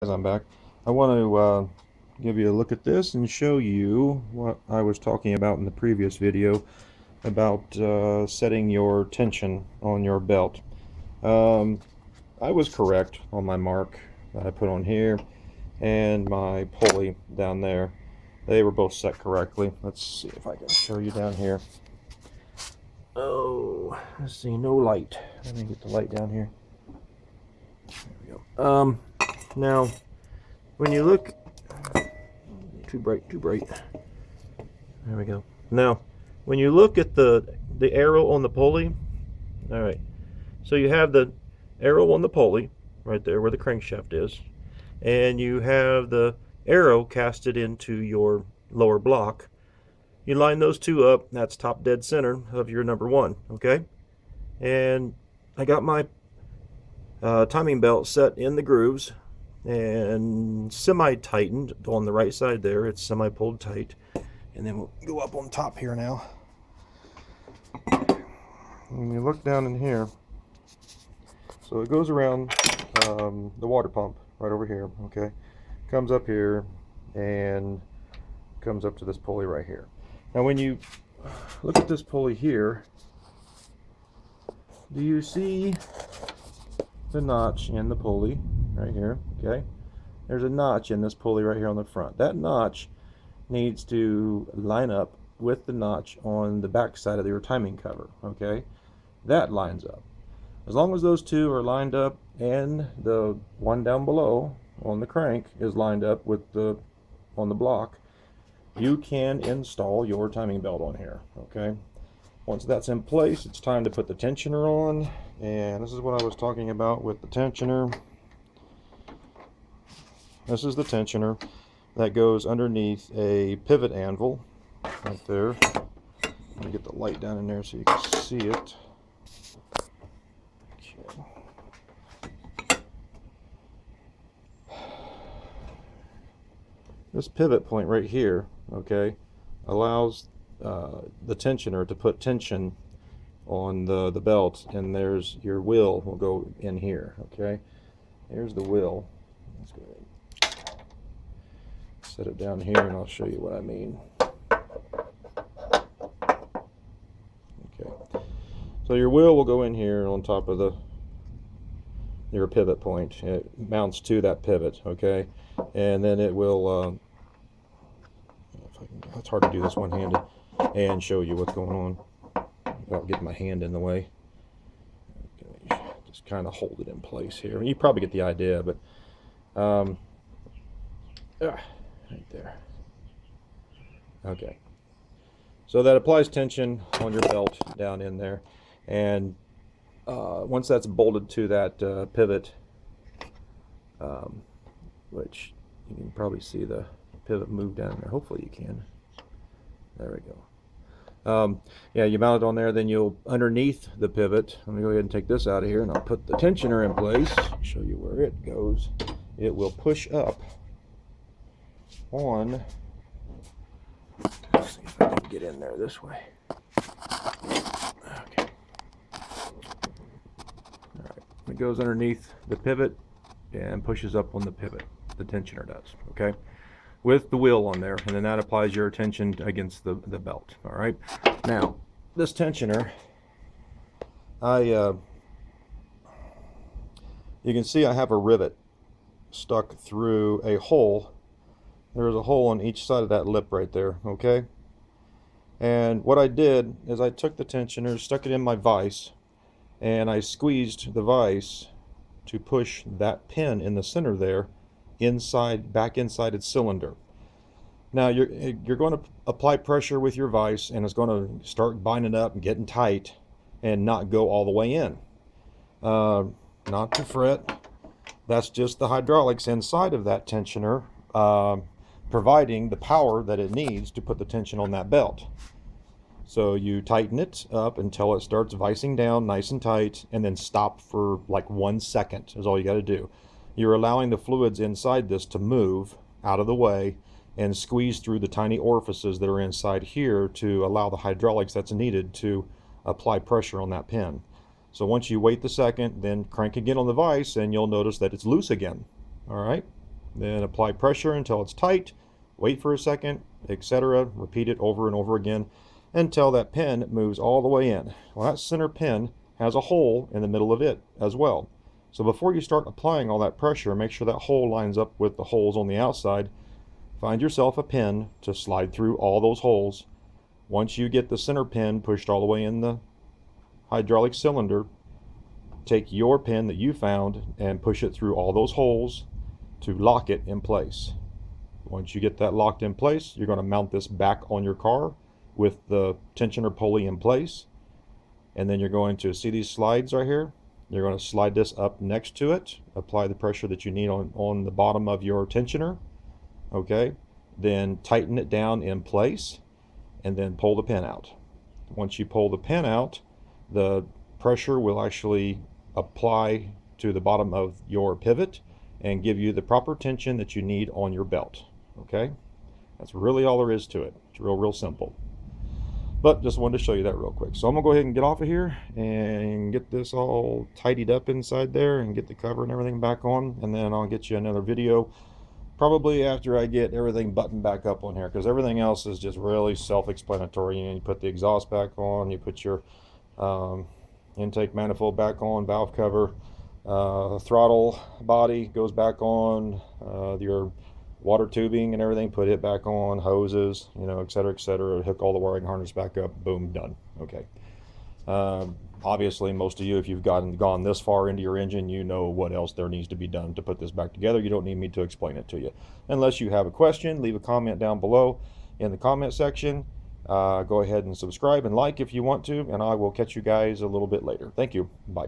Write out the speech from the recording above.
As I'm back, I want to give you a look at this and show you what I was talking about in the previous video about setting your tension on your belt. Um, I was correct on my mark that I put on here and my pulley down there. They were both set correctly. Let's see if I can show you down here. Oh, let's see, no light. Let me get the light down here. There we go. Now, when you look, too bright. There we go. Now, when you look at the arrow on the pulley, all right. So you have the arrow on the pulley right there where the crankshaft is, and you have the arrow casted into your lower block. You line those two up. That's top dead center of your number one. Okay. And I got my timing belt set in the grooves and semi-tightened on the right side there. It's semi-pulled tight. And then we'll go up on top here now. When you look down in here, so it goes around the water pump right over here, okay? Comes up here and comes up to this pulley right here. Now when you look at this pulley here, do you see the notch in the pulley right here, okay? There's a notch in this pulley right here on the front. That notch needs to line up with the notch on the back side of your timing cover, okay? That lines up. As long as those two are lined up and the one down below on the crank is lined up with the on the block, you can install your timing belt on here, okay? Once that's in place, it's time to put the tensioner on, and this is what I was talking about with the tensioner. This is the tensioner that goes underneath a pivot anvil right there. Let me get the light down in there so you can see it. Okay. This pivot point right here, okay, allows the tensioner to put tension on the belt, and there's your wheel will go in here, okay? Here's the wheel. Let's go ahead and set it down here and I'll show you what I mean. Okay, so your wheel will go in here on top of your pivot point. It mounts to that pivot, okay, and then it will it's hard to do this one-handed and show you what's going on without getting my hand in the way. Okay, just kind of hold it in place here. You probably get the idea, but right there. Okay, so that applies tension on your belt down in there, and once that's bolted to that pivot, which you can probably see the pivot move down there. Hopefully you can. There we go. Yeah, you mount it on there, then you'll underneath the pivot. Let me go ahead and take this out of here, and I'll put the tensioner in place. Show you where it goes. It will push up on. Let's see if I can get in there this way. Okay. All right. It goes underneath the pivot and pushes up on the pivot. The tensioner does. Okay. With the wheel on there, and then that applies your tension against the belt. All right. Now, this tensioner, you can see I have a rivet stuck through a hole. There's a hole on each side of that lip right there. Okay. And what I did is I took the tensioner, stuck it in my vise, and I squeezed the vise to push that pin in the center there back inside its cylinder. Now you're going to apply pressure with your vise, and it's going to start binding up and getting tight and not go all the way in. Not to fret. That's just the hydraulics inside of that tensioner providing the power that it needs to put the tension on that belt. So you tighten it up until it starts vicing down nice and tight, and then stop for like 1 second is all you got to do. You're allowing the fluids inside this to move out of the way and squeeze through the tiny orifices that are inside here to allow the hydraulics that's needed to apply pressure on that pin. So once you wait the second, then crank again on the vise, and you'll notice that it's loose again. All right. Then apply pressure until it's tight, wait for a second, etc. Repeat it over and over again until that pin moves all the way in. Well, that center pin has a hole in the middle of it as well. So before you start applying all that pressure, make sure that hole lines up with the holes on the outside. Find yourself a pin to slide through all those holes. Once you get the center pin pushed all the way in the hydraulic cylinder, take your pin that you found and push it through all those holes to lock it in place. Once you get that locked in place, you're going to mount this back on your car with the tensioner pulley in place. And then you're going to see these slides right here. You're going to slide this up next to it, apply the pressure that you need on the bottom of your tensioner. Okay, then tighten it down in place and then pull the pin out. Once you pull the pin out, the pressure will actually apply to the bottom of your pivot and give you the proper tension that you need on your belt. Okay, that's really all there is to it. It's real simple. But just wanted to show you that real quick. So I'm gonna go ahead and get off of here and get this all tidied up inside there and get the cover and everything back on, and then I'll get you another video probably after I get everything buttoned back up on here, because everything else is just really self-explanatory. You put the exhaust back on, you put your intake manifold back on, valve cover, throttle body goes back on, your water tubing and everything, put it back on, hoses, etc., etc. Hook all the wiring harness back up, boom, done. Okay. Obviously, most of you, if you've gone this far into your engine, you know what else there needs to be done to put this back together. You don't need me to explain it to you. Unless you have a question, leave a comment down below in the comment section. Go ahead and subscribe and like if you want to, and I will catch you guys a little bit later. Thank you. Bye.